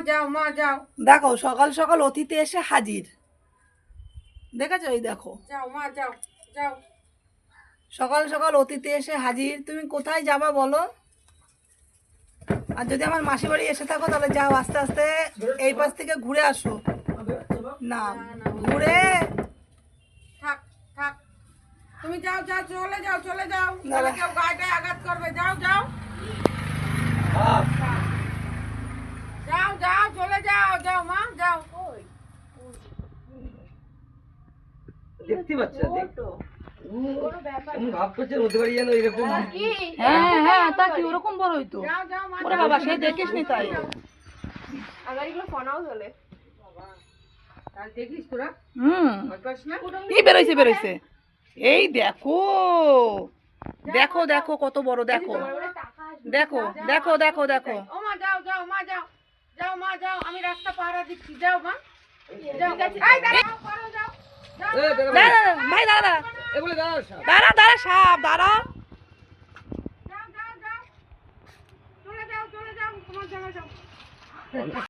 যাও মা যাও। দেখো সকাল সকাল অতিথি এসে হাজির, দেখেছো? এই দেখো যাও মা যাও যাও। সকাল সকাল অতিথি এসে হাজির, তুমি কোথায় যাবা বলো? আর যদি আমার মাসি বাড়ি এসে থাকো তাহলে যাও আস্তে আস্তে এই পাশ থেকে ঘুরে আসো। না ঘুরে থাক থাক, তুমি যাও যাও, চলে যাও চলে যাও, নাহলে কেউ গায়ে আঘাত করবে। যাও যাও যাও যাও, চলে যাও, যাও মা যাও। দেখতে পাচ্ছ? ভাব করছে হতে পারি যেন এরকম। হ্যাঁ হ্যাঁ, তা কি ওরকম বড় হইতো? যাও যাও মা। ওরে বাবা, সে দেখিস নি তাই। আবার এগুলো ফোনাও চলে। তাই দেখিস তোরা? ভয় পাস না? এই বেরোইছে বেরোইছে, এই দেখো দেখো দেখো কত বড়, দেখো দেখো দেখো দেখো দেখো। ও মা যাও যাও মা যাও, যাও মা যাও, আমি রাস্তা পাহারা দিচ্ছি। যাও মা যাও। এই দাঁড়াও, পারো যাও। যাও, দাঁড়া ভাই, দাঁড়া এগুলো দাঁড়াও সব। দাঁড়া দাঁড়া সাপ দাঁড়া। যাও যাও যাও, চলে যাও চলে যাও, তোমার জায়গা যাও।